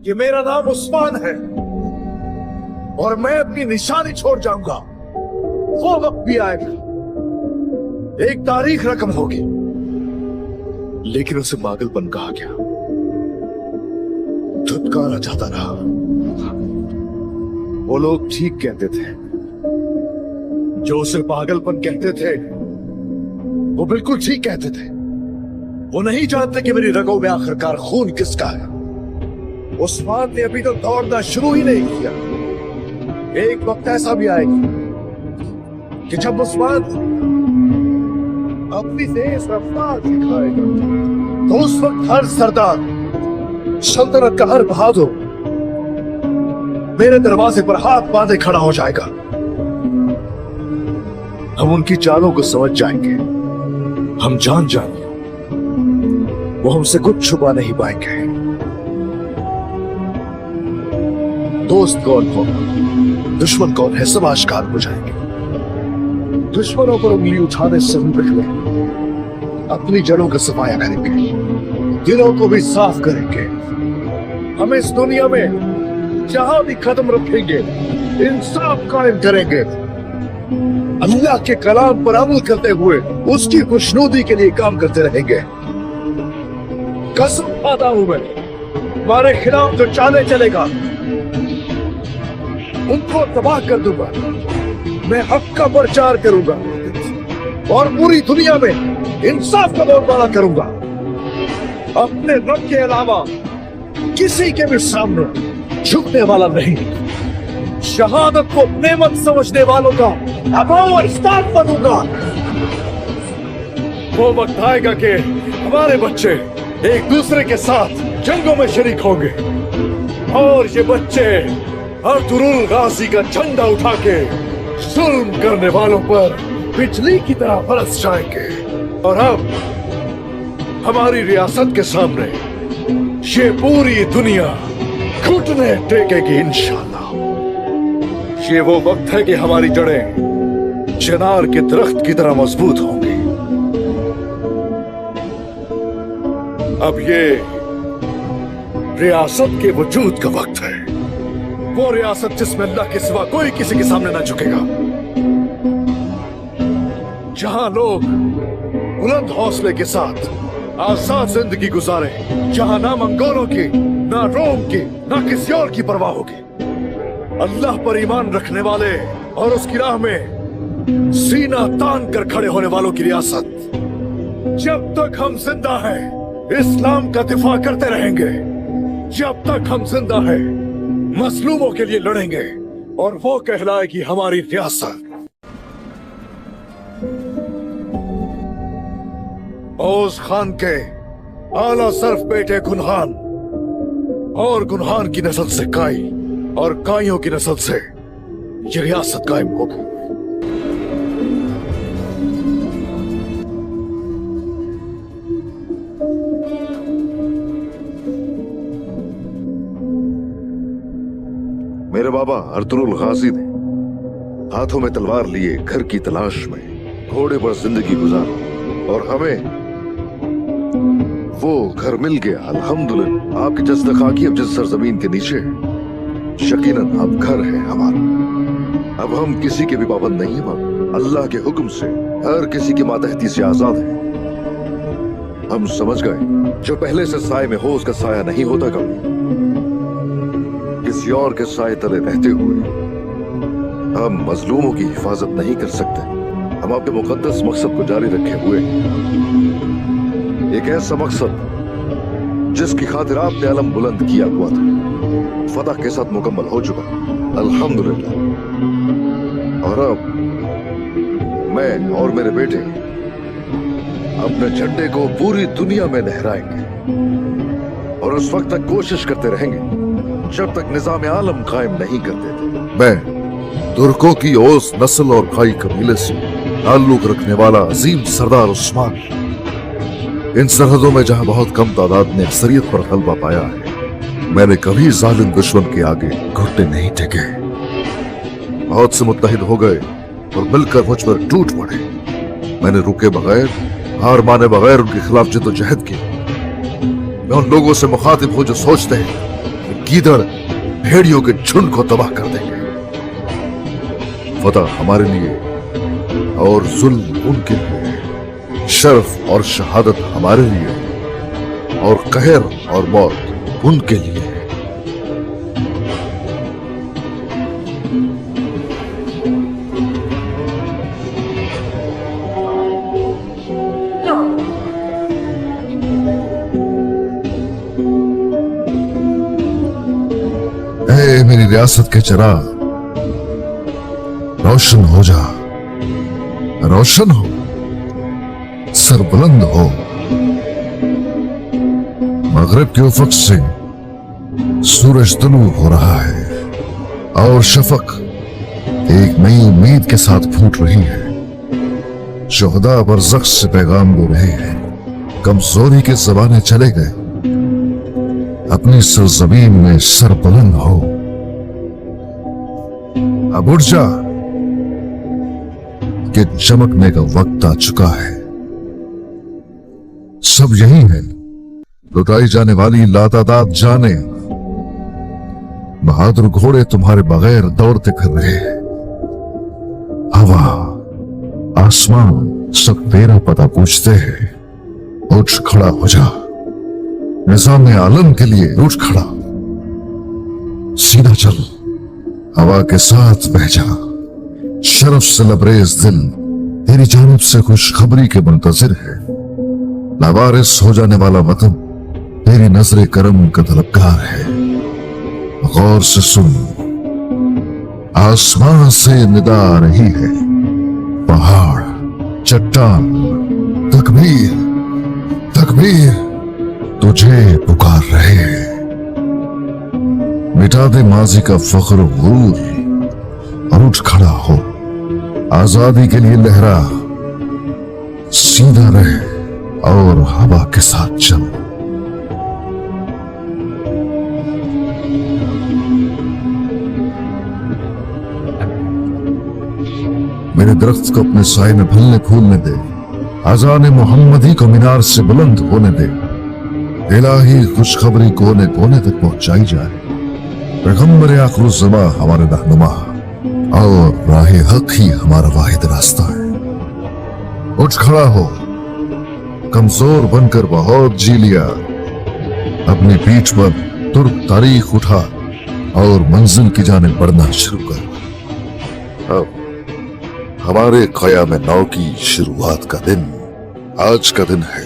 कि मेरा नाम उस्मान है और मैं अपनी निशानी छोड़ जाऊंगा। वो वक्त भी आएगा, एक तारीख रकम होगी, लेकिन उसे पागलपन कहा गया, धुतकारा जाता रहा। वो लोग ठीक कहते थे, जो उसे पागलपन कहते थे वो बिल्कुल ठीक कहते थे। वो नहीं जानते कि मेरी रगों में आखिरकार खून किसका है। उस्मान ने अभी तो दौड़ना शुरू ही नहीं किया। एक वक्त ऐसा भी आएगा कि जब उस्मान अपनी तेज रफ्तार दिखाएगा, तो उस वक्त हर सरदार, सल्तनत का हर बहादुर मेरे दरवाजे पर हाथ बांधे खड़ा हो जाएगा। हम उनकी चालों को समझ जाएंगे, हम जान जाएंगे, वो हमसे कुछ छुपा नहीं पाएंगे। दोस्त कौन हो, दुश्मन कौन है, सब आश्कार हो जाएंगे। दुश्मनों पर उंगली उठाने से पहले अपनी जड़ों का सफाया करेंगे, दिलों को भी साफ करेंगे। हम इस दुनिया में जहां भी कदम रखेंगे इंसाफ कायम करेंगे। अल्लाह के कलाम पर अमल करते हुए उसकी खुशनुदी के लिए काम करते रहेंगे। कसम खाता हूं मैं, हमारे खिलाफ जो चाले चलेगा उनको तबाह कर दूंगा। मैं हक का प्रचार करूंगा और पूरी दुनिया में इंसाफ का बोलबाला करूंगा। अपने रब के अलावा किसी के भी सामने झुकने वाला नहीं। शहादत को नेमत समझने वालों का अभाव और इस्ताद बनूंगा। वो वक्त आएगा कि हमारे बच्चे एक दूसरे के साथ जंगों में शरीक होंगे और ये बच्चे अर्तुरुल गाजी का झंडा उठा के जुल्म करने वालों पर बिजली की तरह बरस जाएंगे। और अब हमारी रियासत के सामने ये पूरी दुनिया घुटने टेकेगी इंशाअल्लाह। ये वो वक्त है कि हमारी जड़ें चिनार के दरख्त की तरह मजबूत होंगी। अब ये रियासत के वजूद का वक्त है, वो रियासत जिसमें अल्लाह के सिवा कोई किसी के सामने ना झुकेगा, जहां लोग बुलंद हौसले के साथ आजाद जिंदगी गुजारे, जहां ना मंगोलों की, ना रोम की, ना किसी और की परवाह होगी। अल्लाह पर ईमान रखने वाले और उसकी राह में सीना तान कर खड़े होने वालों की रियासत। जब तक हम जिंदा हैं इस्लाम का दिफा करते रहेंगे, जब तक हम जिंदा हैं मजलूमों के लिए लड़ेंगे और वो कहलाएगी हमारी रियासत। ओस खान के आला सर्फ बेटे गुनहान और गुनहान की नस्ल से काई और काइयों की नस्ल से ये रियासत कायम होगी। मेरे बाबा अर्तुरुल गाजी ने हाथों में तलवार लिए घर की तलाश में घोड़े पर जिंदगी गुजारी और हमें वो घर मिल गया अल्हम्दुलिल्लाह। आपकी जज़्द-ए-खाकी अब जिस सरजमीन के नीचे है, यकीनन अब घर है हमारा। अब हम किसी के भी पाबंद नहीं हैं, अल्लाह के हुक्म से हर किसी की मातहती से आजाद है। हम समझ गए जो पहले से साए में हो उसका साया नहीं होता कभी। किसी और के साए तले रहते हुए हम मजलूमों की हिफाजत नहीं कर सकते। हम अपने मुकद्दस मकसद को जारी रखे हुए, एक ऐसा मकसद जिसकी खातिर आपने अलम बुलंद किया हुआ था, फतह के साथ मुकम्मल हो चुका अल्हम्दुलिल्लाह। और अब मैं और मेरे बेटे अपने झंडे को पूरी दुनिया में लहराएंगे और उस वक्त तक कोशिश करते रहेंगे जब तक निजाम आलम कायम नहीं कर देते। मैं तुर्कों की ओस नस्ल और खाई कबीले से ताल्लुक रखने वाला अजीम सरदार उस्मान, इन सरहदों में जहां बहुत कम तादाद ने अक्सरियत पर गलबा पाया है, मैंने कभी जालिम दुश्मन के आगे घुटने नहीं टेके। बहुत से मुत्तहिद हो गए और मिलकर मुझ पर टूट पड़े। मैंने रुके बगैर, हार माने बगैर उनके खिलाफ जद्दोजहद की। मैं उन लोगों से मुखातिब हूं जो सोचते हैं गीदड़ भेड़ियों के झुंड को तबाह कर देंगे। फतह हमारे लिए और जुल्म उनके लिए, शर्फ और शहादत हमारे लिए और कहर और मौत उनके लिए। ए मेरी रियासत के चिराग, रोशन हो जा, रोशन हो, सरबुलंद हो। मगरिब के उफक से सूरज तुलू हो रहा है और शफक एक नई उम्मीद के साथ फूट रही है। शुहदा बरज़ख से पैगाम दे रहे हैं, कमजोरी के ज़माने चले गए, अपनी सरजमीन में सरबुलंद हो। अब उठ जा कि चमकने का वक्त आ चुका है। सब यही है, लुटाई जाने वाली लातादाद जाने, बहादुर घोड़े तुम्हारे बगैर दौड़ते फिर रहे हैं। हवा आसमान सब तेरा पता पूछते हैं। उठ खड़ा हो जा, निजाम आलम के लिए उठ खड़ा, सीधा चल, हवा के साथ बह जा। शर्फ से लबरेज दिल तेरी जानिब से खुशखबरी के मुंतजिर है। लावारिस हो जाने वाला वतन तेरी नजरे करम का तलबगार है। गौर से सुन, आसमान से निदा आ रही है, पहाड़, चट्टान, तकबीर तकबीर तुझे पुकार रहे हैं। मिटा दे माजी का फख्र और गुरूर और उठ खड़ा हो, आजादी के लिए लहरा, सीधा रहे और हवा के साथ चल। मेरे दरख्त को अपने साए में फलने फूलने दे, अज़ान मोहम्मदी को मीनार से बुलंद होने दे। इलाही खुशखबरी कोने कोने तक पहुंचाई जाए। पैगंबर आखिरुज़्ज़मा हमारे रहनुमा और राहे हक ही हमारा वाहिद रास्ता है। उठ खड़ा हो, कमजोर बनकर बहुत जी लिया, अपनी पीठ पर तुर्क तारीख उठा और मंजिल की जानिब बढ़ना शुरू कर। अब हमारे क़याम नौ की शुरुआत का दिन आज का दिन है।